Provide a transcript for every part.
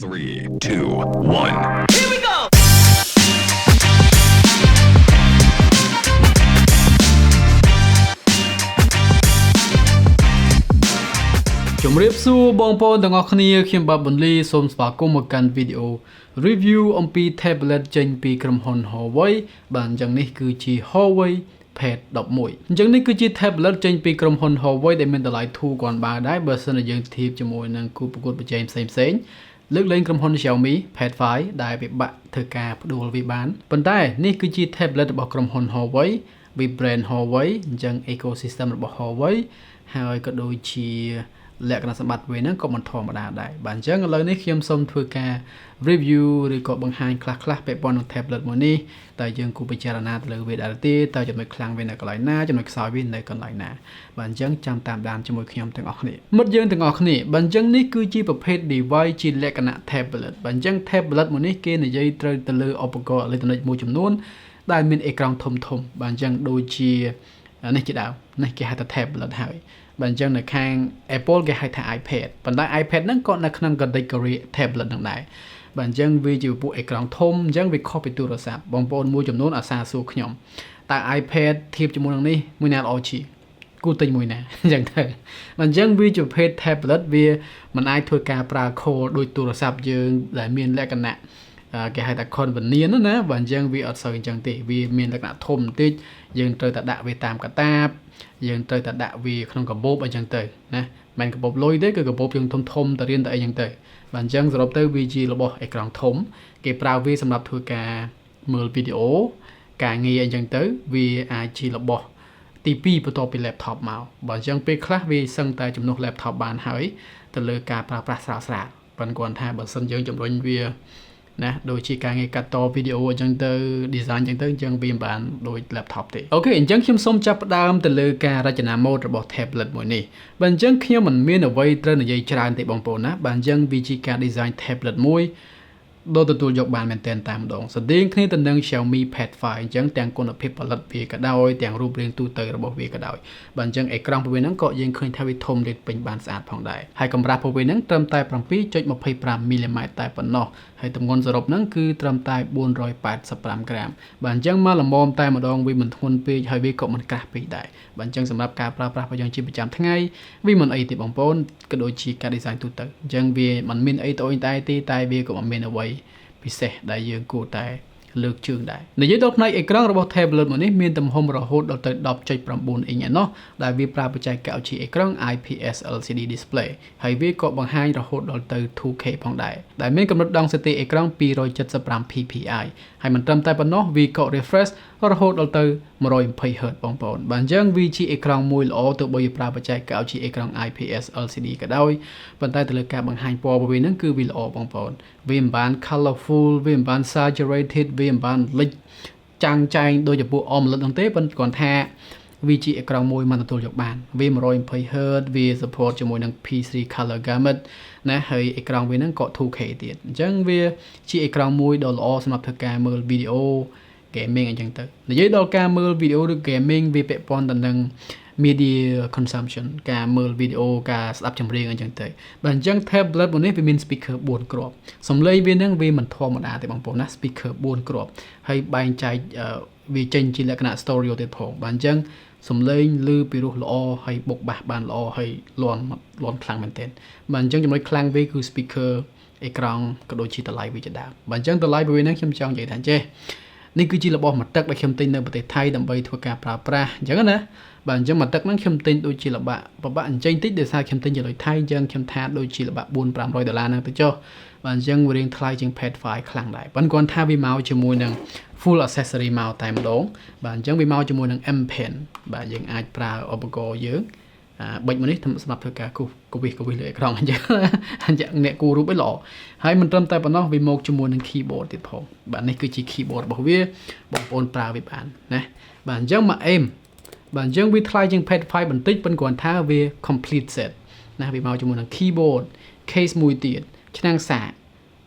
3, 2, 1. Here we go! ជំរាបសួរបងប្អូនទាំងអស់គ្នាខ្ញុំបាទបន្លីសូមស្វាគមន៍មកកាន់វីដេអូ review អំពី tablet ចេញពីក្រុមហ៊ុន HUAWEI បាទអញ្ចឹងនេះគឺជា HUAWEI MatePad 11អញ្ចឹងនេះគឺជា tablet ចេញពីក្រុមហ៊ុន HUAWEI ដែលមានតម្លៃធូរគួរបើដែរបើសិនជាយើងធៀបជាមួយនឹងគូប្រកួតប្រជែងផ្សេងៗលើកលែងក្រុមហ៊ុន Xiaomi Pad 5 ដែលពិបាកធ្វើការផ្ដួលវាបានប៉ុន្តែនេះគឺជា tablet របស់ក្រុមហ៊ុន HUAWEI វា brand HUAWEI អញ្ចឹង ecosystem របស់ HUAWEI ហើយក៏ដូចជាលក្ខណៈសម្បត្តិវាហ្នឹងក៏មិនធម្មតាដែរបាទអញ្ចឹងឥឡូវនេះខ្ញុំសូមធ្វើការ review ឬក៏បង្ហាញខ្លះៗពាក់ព័ន្ធនឹង tablet មួយនេះតែយើងគួរពិចារណាទៅលើវាដែរទេតើចំណុចខ្លាំងវានៅកន្លែងណាចំណុចខ្សោយវានៅកន្លែងណាបាទអញ្ចឹងចាំតាមដានជាមួយខ្ញុំទាំងអស់គ្នាមិត្តយើងទាំងអស់គ្នាបាទអញ្ចឹងនេះគឺជាប្រភេទ device ជាលក្ខណៈ tablet បាទអញ្ចឹង tablet មួយនេះគេនិយាយត្រូវទៅលើឧបករណ៍អេឡិចត្រូនិកមួយចំនួនដែលមានអេក្រង់ធំៗបាទអញ្ចឹងដូចជានេះជាដើមនេះគេហៅថា tablet ហើយបាទអញ្ចឹងនៅខាង Apple គេហៅថា iPad ប៉ុន្តែ iPad ហ្នឹងក៏នៅក្នុង category tablet ហ្នឹងដែរបាទអញ្ចឹងវាជាពួកអេក្រង់ធំអញ្ចឹងវាខុសពីទូរស័ព្ទបងប្អូនមួយចំនួនអាសាសួរខ្ញុំតើ iPad ធៀបជាមួយនឹងនេះមួយណាល្អជាងគួរទិញមួយណាអញ្ចឹងទៅបាទអញ្ចឹងវាជាប្រភេទ tablet វាមិនអាចធ្វើការប្រើ call ដូចទូរស័ព្ទយើងដែលមានលក្ខណៈគេហៅថា convenient ណាបាទអញ្ចឹងវាអត់សូវអញ្ចឹងទេវាមានលក្ខណៈធំបន្តិចយើងត្រូវតែដាក់វាតាមកាតាបយើងត្រូវតែដាក់វាក្នុងកាបូបអញ្ចឹងទៅណាមិនកាបូបលុយទេគឺកាបូបយើងធំទៅរៀនទៅអីអញ្ចឹងទៅបាទអញ្ចឹងសរុបទៅវាជារបស់អេក្រង់ធំគេប្រើវាសម្រាប់ធ្វើការមើលវីដេអូការងារអញ្ចឹងទៅវាអាចជារបស់ទី2បន្ទាប់ពី laptop មកបាទអញ្ចឹងពេលខ្លះវាសឹងតែជំនួស laptop បានហើយទៅលើការប្រើប្រាស់ស្រាលៗប៉ុន្តែគាត់ថាបើសិនយើងជំរុញវាណាដូចជាការងារកាត់តវីដេអូអញ្ចឹងទៅ design អញ្ចឹងវាមិនបានដូច laptop ទេអូខេអញ្ចឹងខ្ញុំសូមចាប់ផ្ដើមទៅលើការរចនាម៉ូដរបស់ tablet មួយនេះបាទអញ្ចឹងខ្ញុំមិនមានអ្វីត្រូវនិយាយច្រើនទេបងប្អូនណាបាទអញ្ចឹងវាជាការ design tablet មួយដោយទទួលយកបានមែនទែនតែម្ដងស្តៀងគ្នាទៅនឹង Xiaomi Pad 5អញ្ចឹងទាំងគុណភាពផលិតវាក៏ដោយទាំងរូបរាងទូទៅរបស់វាក៏ដោយបាទអញ្ចឹងអេក្រង់របស់វាហ្នឹងក៏យើងឃើញថាវាធំលេតពេញបានស្អាតផងដែរហើយកម្រាស់របស់វាហ្នឹងត្រឹមតែ 7.25 មីលីម៉ែត្រតែប៉ុណ្ណោះហើយទម្ងន់សរុបហ្នឹងគឺត្រឹមតែ 485 ក្រាមបាទអញ្ចឹងមកល្មមតែម្ដងវាមិនធ្ងន់ពេកហើយវាក៏មិនក្រាស់ពេកដែរបាទអញ្ចឹងសម្រាប់ការប្រើប្រាស់របស់យើងជាប្រចាំថ្ងៃវាមិនអីទេបងប្អូនក៏ដូចជាការ design ទូទៅអញ្ចឹងវាមិនមានអីត្អូញត្អែទេតែវាក៏មិនមានអ្វីពិសេសដែលយើងគួរតែលើកជើងដែរនិយាយដល់ផ្នែកអេក្រង់របស់ tablet មួយនេះមានទំហំរហូតដល់ទៅ 10.9 អ៊ីញឯណោះដែលវាប្រើបច្ចេកវិទ្យាអេក្រង់ IPS LCD display ហើយវាក៏បង្ហាញរហូតដល់ទៅ 2K ផងដែរដែលមានកម្រិតដង់សីទីអេក្រង់ 275 ppi ហើយមិនត្រឹមតែប៉ុណ្ណោះវាក៏ refresh រហូតដល់ទៅ 120Hz បងប្អូនបាទអញ្ចឹងវាជាអេក្រង់មួយល្អទោះបីប្រើបច្ចេកវិទ្យាអេក្រង់ IPS LCD ក៏ដោយប៉ុន្តែទៅលើការបង្ហាញពណ៌របស់វាហ្នឹងគឺវាល្អបងប្អូនវាមិនបាន colorful វាមិនបាន saturated វាមិនបានលិចចាំងចែងដូចជាពួក AMOLED ហ្នឹងទេប៉ុន្តែគ្រាន់ថាវាជាអេក្រង់មួយមិនទទួលយកបានវា 120Hz វា support ជាមួយនឹង P3 color gamut ណាហើយអេក្រង់វាហ្នឹងក៏ 2K ទៀតអញ្ចឹងវាជាអេក្រង់មួយដ៏ល្អសម្រាប់ធ្វើការមើលវីដេអូ gaming អញ្ចឹងទៅនិយាយដល់ការមើលវីដេអូឬ gaming វាពាក់ព័ន្ធទៅនឹង media consumption ការមើលវីដេអូការស្ដាប់ចម្រៀងអញ្ចឹងទៅបាទអញ្ចឹង tablet មួយនេះវាមាន speaker 4 គ្រាប់សំឡេងវានឹងវាមិនធម្មតាទេបងប្អូនណា speaker 4 គ្រាប់ហើយបែងចែកវាចេញជាលក្ខណៈ stereo ទៀតផងបាទអញ្ចឹងសំឡេងឮពីរោះល្អហើយបុកបាសបានល្អហើយលាន់ខ្លាំងមែនទែនបាទអញ្ចឹងចំណុចខ្លាំងវាគឺ speaker អេក្រង់ក៏ដូចជាតម្លៃវាជាដើមបាទអញ្ចឹងតម្លៃវានឹងខ្ញុំចង់និយាយថាចេះនេះគឺជារបស់មួយទឹកដែលខ្ញុំទិញនៅប្រទេសថៃដើម្បីធ្វើការប្រើប្រាស់អញ្ចឹងណាបាទអញ្ចឹងមួយទឹកហ្នឹងខ្ញុំទិញដូចជាល្បាក់ពិបាកអញ្ចឹងតិចដោយសារខ្ញុំទិញជាលុយថៃអញ្ចឹងខ្ញុំថាដូចជាល្បាក់ $400-500 ហ្នឹងទៅចុះបាទអញ្ចឹងវារៀងថ្លៃជាង Pad 5 ខ្លាំងដែរប៉ុន្តែគាត់ថាវាមកជាមួយនឹង full accessory មកតែម្ដងបាទអញ្ចឹងវាមកជាមួយនឹង M Pen បាទយើងអាចប្រើឧបករណ៍យើងប៊ិចមួយនេះសម្រាប់ធ្វើការគូសលើអេក្រង់អញ្ចឹងអ្នកគូរូបឯល្អហើយមិនត្រឹមតែប៉ុណ្ណោះវាមកជាមួយនឹង keyboard ទៀតផងបាទនេះគឺជា keyboard របស់វាបងប្អូនប្រើវាបានណាបាទអញ្ចឹងមកអេមបាទអញ្ចឹងវាថ្លៃជាង Pad 5 បន្តិចប៉ុន្តែគាត់ថាវា complete set ណាវាមកជាមួយនឹង keyboard case មួយទៀតឆ្នាំងសាក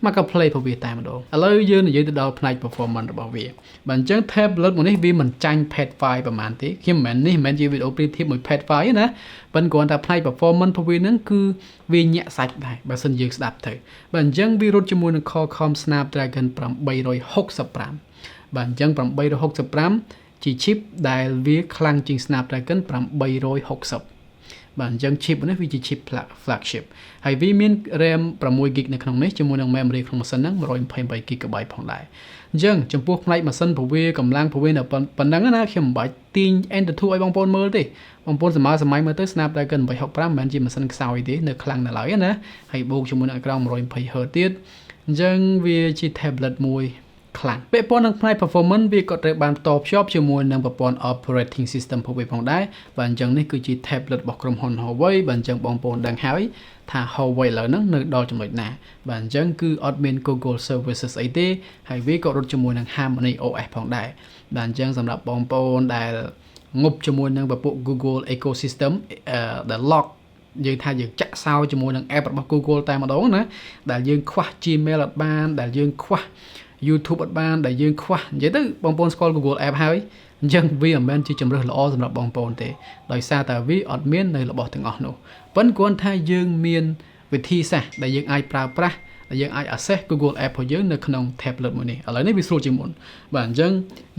មកក៏ play របស់វាតែម្ដងឥឡូវយើងនិយាយទៅដល់ផ្នែក performance របស់វាបាទអញ្ចឹង tablet មួយនេះវាមិនចាញ់ pad file ប្រហែលទេខ្ញុំមិនមែនជាវីដេអូប្រៀបធៀបមួយ pad file ណាប៉ុន្តែគ្រាន់តែផ្នែក performance របស់វាហ្នឹងគឺវាញាក់សាច់ដែរបើសិនយើងស្ដាប់ទៅបាទអញ្ចឹងវារត់ជាមួយនឹង Qualcomm Snapdragon 865បាទអញ្ចឹង865ជា chip ដែលវាខ្លាំងជាង Snapdragon 860បាទអញ្ចឹង chip នេះវាជា chip flagship ហើយវាមាន RAM 6GB នៅក្នុងនេះជាមួយនឹង memory ក្នុងម៉ាស៊ីនហ្នឹង 128GB ផងដែរអញ្ចឹងចំពោះផ្នែកម៉ាស៊ីនរបស់វាកម្លាំងរបស់វានៅប៉ុណ្ណឹងណាខ្ញុំមិនបាច់ទាញ Enter 2ឲ្យបងប្អូនមើលទេបងប្អូនសម័យមើលទៅ Snapdragon 865មិនមែនជាម៉ាស៊ីនខ្សោយទេនៅខ្លាំងនៅឡើយណាហើយបូកជាមួយនឹងអេក្រង់ 120Hz ទៀតអញ្ចឹងវាជា tablet មួយខ្លាំងពាក់ព័ន្ធនឹងផ្នែក performance វាក៏ត្រូវបានបន្តភ្ជាប់ជាមួយនឹងប្រព័ន្ធ operating system របស់វាផងដែរបាទអញ្ចឹងនេះគឺជា tablet របស់ក្រុមហ៊ុន HUAWEI បាទអញ្ចឹងបងប្អូនដឹងហើយថា HUAWEI ឥឡូវហ្នឹងនៅដល់ចំណុចណាបាទអញ្ចឹងគឺអត់មាន Google services អីទេហើយវាក៏រត់ជាមួយនឹង Harmony OS ផងដែរបាទអញ្ចឹងសម្រាប់បងប្អូនដែលងប់ជាមួយនឹងពពួក Google ecosystem ដែល lock យើងថាយើងចាក់សោជាមួយនឹង app របស់ Google តែម្ដងណាដែលយើងខ្វះ Gmail អត់បានដែលយើងខ្វះYouTube អត់បានដែលយើងខ្វះនិយាយទៅបងប្អូនស្គាល់ Google App ហើយអញ្ចឹងវាមិនមែនជាជម្រើសល្អសម្រាប់បងប្អូនទេដោយសារតែវាអត់មាននៅរបស់ទាំងអស់នោះប៉ុន្តែគ្រាន់ថាយើងមានវិធីសាស្ត្រដែលយើងអាចប្រើប្រាស់ដែលយើងអាច access Google App របស់យើងនៅក្នុង tablet មួយនេះឥឡូវនេះវាស្រួលជាងមុនបាទអញ្ចឹង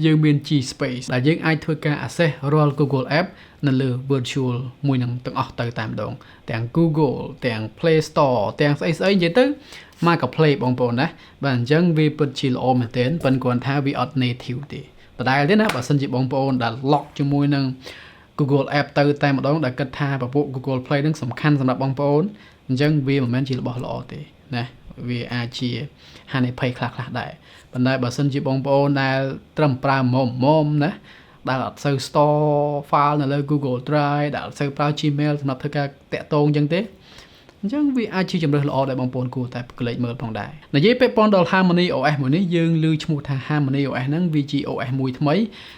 យើងមាន G Space ដែលយើងអាចធ្វើការ access រាល់ Google App នៅលើ virtual មួយនឹងទាំងអស់ទៅតែម្ដងទាំង Google ទាំង Play Store ទាំងស្អីនិយាយទៅមកក៏ play បងប្អូនណាបាទអញ្ចឹងវាពិតជាល្អមែនទែនប៉ុន្តែគ្រាន់ថាវាអត់ native ទេដដែលទេណាបើសិនជាបងប្អូនដែល lock ជាមួយនឹង Google App ទៅតែម្ដងដែលគិតថាពពួក Google Play នឹងសំខាន់សម្រាប់បងប្អូនអញ្ចឹងវាមិនមែនជារបស់ល្អទេណាវាអាចជាហានិភ័យខ្លះដែរប៉ុន្តែបើសិនជាបងប្អូនដែលត្រឹមប្រើមុំណាដែលអត់សូវ store file នៅលើ Google Drive ដែលអត់សូវប្រើ Gmail សម្រាប់ធ្វើការតាក់ទងអញ្ចឹងទេអញ្ចឹងវាអាចជាជម្រើសល្អដែលបងប្អូនគួរតែក្លែកមើលផងដែរនិយាយពាក់ព័ន្ធដល់ Harmony OS មួយនេះយើងឮឈ្មោះថា Harmony OS ហ្នឹងវាជា OS មួយថ្មី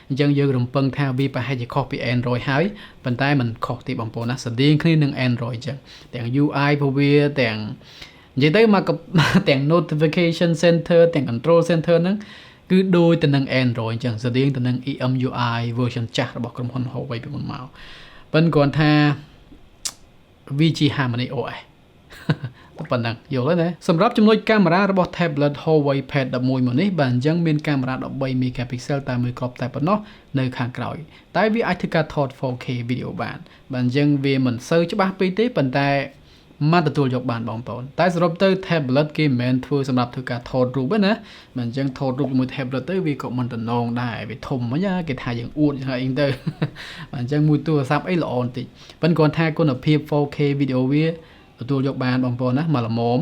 អញ្ចឹងយើងរំពឹងថាវាប្រហែលជាខុសពី Android ហើយប៉ុន្តែมันខុសទេបងប្អូនណាស្តីងគ្នានឹង Android អញ្ចឹងទាំង UI របស់វាទាំងនិយាយទៅមកទាំង notification center ទាំង control center ហ្នឹងគឺដូចទៅនឹង Android អញ្ចឹងស្តីងទៅនឹង EMUI version ចាស់របស់ក្រុមហ៊ុន HUAWEI ពីមុនមកប៉ុន្តែគ្រាន់ថាវាជា Harmony OSប៉ុណ្ណឹងយល់ហើយណាសម្រាប់ចំណុចកាមេរ៉ារបស់ tablet HUAWEI Pad 11មួយនេះបាទអញ្ចឹងមានកាមេរ៉ា13 megapixel តាមមួយគ្រាប់តែប៉ុណ្ណោះនៅខាងក្រោយតែវាអាចធ្វើការថត 4K វីដេអូបានបាទអញ្ចឹងវាមិនសូវច្បាស់ពេកទេប៉ុន្តែមកទទួលយកបានបងប្អូនតែសរុបទៅ tablet គេមិនមែនធ្វើសម្រាប់ធ្វើការថតរូបទេណាបាទអញ្ចឹងថតរូបជាមួយ tablet ទៅវាក៏មិនតំណងដែរវាធំហ្មងគេថាយើងអួតចឹងអីទៅបាទអញ្ចឹងមួយទូរស័ព្ទអីល្អបន្តិចប៉ុន្តែគ្រាន់ថាគុណភាព 4K វីដេអូវាទទួលយកបានបងប្អូនណាមកល្មម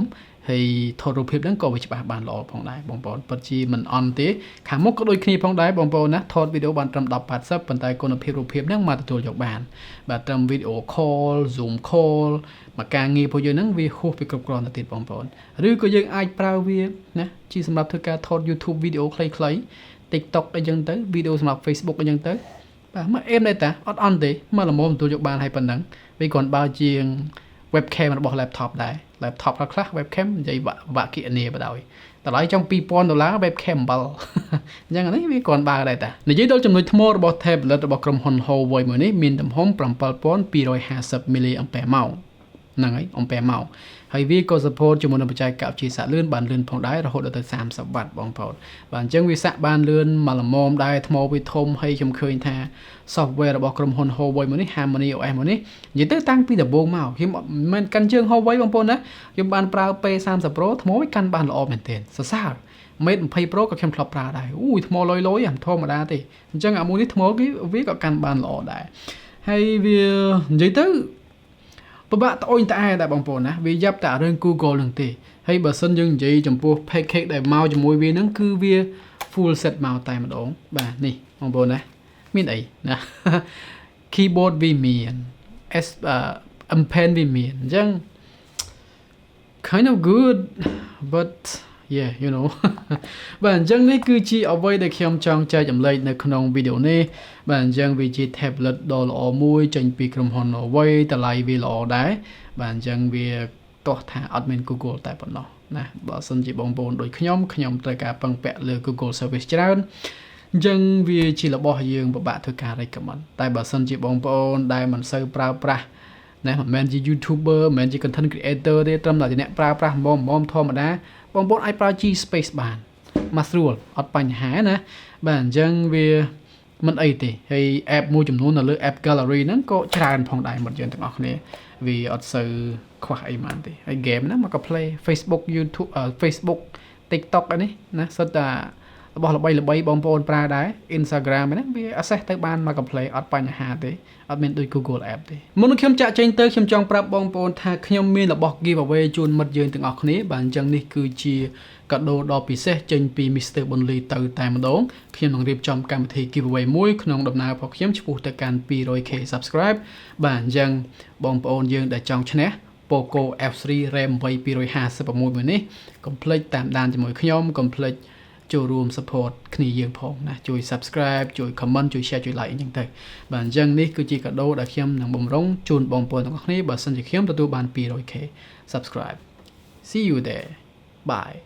ហើយថតរូបភាពហ្នឹងក៏វាច្បាស់បានល្អផងដែរបងប្អូនពិតជាមិនអន់ទេខាងមុខក៏ដូចគ្នាផងដែរបងប្អូនណាថតវីដេអូបានត្រឹម 1080 ប៉ុន្តែគុណភាពរូបភាពហ្នឹងមកទទួលយកបានបាទត្រឹមវីដេអូ call zoom call មកការងាររបស់យើងហ្នឹងវាហួសពីគ្រប់គ្រាន់ទៅទៀតបងប្អូនឬក៏យើងអាចប្រើវាណាជាសម្រាប់ធ្វើការថត YouTube វីដេអូខ្លីៗ TikTok អីចឹងទៅវីដេអូសម្រាប់ Facebook អីចឹងទៅបាទមកអេមដែរតាអត់អន់ទេមកល្មមទទួលយកបានហើយប៉ុណ្ណឹងវាគ្រាន់បើជាងwebcam របស់ laptop ដែរ laptop ខ្លះ webcam និយាយវាក់គណនាបដ ாய் តម្លៃចុង$2000 webcam អំបិលអញ្ចឹងនេះវាគ្រាន់បើដែរតានិយាយដល់ចំណុចថ្មរបស់ tablet របស់ក្រុមហ៊ុន HUAWEI មួយនេះមានទំហំ 7250 mAh ហ្នឹងហើយអំពែម៉ោងហើយវាក៏ support ជាមួយនឹងបច្ចេកវិទ្យាសាកលឿនបានលឿនផងដែររហូតដល់ទៅ30 W បងប្អូនបាទអញ្ចឹងវាសាក់បានលឿនមកល្មមដែរថ្មវាធំហើយខ្ញុំឃើញថា software របស់ក្រុមហ៊ុន HUAWEI មួយនេះ Harmony OS មួយនេះនិយាយទៅតាំងពីដំបូងមកខ្ញុំមិនកាន់ជើង HUAWEI បងប្អូនណាខ្ញុំបានប្រើ P30 Pro ថ្មវាកាន់បានល្អមែនទែនសរសើរ Mate 20 Pro ក៏ខ្ញុំធ្លាប់ប្រើដែរអូយថ្មលុយៗធម្មតាទេអញ្ចឹងអាមួយនេះថ្មវាក៏កាន់បានល្អដែរហើយវានិយាយទៅពិបាកត្អូញត្អែដែរបងប្អូនណាវាយ៉ាប់តែរឿង Google នឹងទេហើយបើសិនយើងនិយាយចំពោះ package ដែលមកជាមួយវាហ្នឹងគឺវា full set មកតែម្ដងបាទនេះបងប្អូនណាមានអីណា keyboard វាមាន M pen វាមានអញ្ចឹង kind of good but yeah you know បាទអញ្ចឹងនេះគឺជាអ្វីដែលខ្ញុំចង់ចែកចម្លែកនៅក្នុងវីដេអូនេះបាទអញ្ចឹងវាជា tablet ដ៏ល្អមួយចេញពីក្រុមហ៊ុន HUAWEI តម្លៃវាល្អដែរបាទអញ្ចឹងវាទោះថាអត់មាន Google តែប៉ុណ្ណោះ ណាបើសិនជាបងប្អូនដូចខ្ញុំត្រូវការពឹងពាក់លើ Google Service ច្រើនអញ្ចឹងវាជារបស់យើងពិបាកធ្វើការ recommend តែបើសិនជាបងប្អូនដែលមិនសូវប្រើប្រាស់ណាមិនមែនជា YouTuber មិនមែនជា content creator ទេត្រឹមតែអ្នកប្រើប្រាស់មុំធម្មតាបងប្អូនអាចប្រើ G space បានមកស្រួលអត់បញ្ហាណាបាទអញ្ចឹងវាមិនអីទេហើយ app មួយចំនួននៅលើ app gallery ហ្នឹងក៏ច្រើនផងដែរមិត្តយើងទាំងអស់គ្នាវាអត់សូវខ្វះអីបានទេហើយ game ហ្នឹងមកក៏ play Facebook YouTube Facebook TikTok នេះណាសិតតែរបស់ល្បីបងប្អូនប្រើដែរ Instagram ហ្នឹងវា access ទៅបានមកក៏ play អត់បញ្ហាទេអត់មានដូច Google App ទេមុននឹងខ្ញុំចាក់ចេញទៅខ្ញុំចង់ប្រាប់បងប្អូនថាខ្ញុំមានរបស់ giveaway ជូនមិត្តយើងទាំងអស់គ្នាបាទអញ្ចឹងនេះគឺជាកាដូដ៏ពិសេសចេញពី Mr. Bonley ទៅតែម្ដងខ្ញុំនឹងរៀបចំកម្មវិធី giveaway មួយក្នុងដំណើររបស់ខ្ញុំឆ្ពោះទៅកាន់ 200k subscribe បាទអញ្ចឹងបងប្អូនយើងដែលចង់ឈ្នះ Poco F3 RAM 8 256មួយនេះកុំភ្លេចតាមដានជាមួយខ្ញុំកុំភ្លេចចូលរួម support គ្នាយើងផងណាជួយ subscribe ជួយ comment ជួយ share ជួយ like អញ្ចឹងទៅបាទអញ្ចឹងនេះគឺជាកាដូដែលខ្ញុំនឹងបំរុងជូនបងប្អូនទាំងអស់គ្នាបើសិនជាខ្ញុំទទួលបាន 200k subscribe see you there bye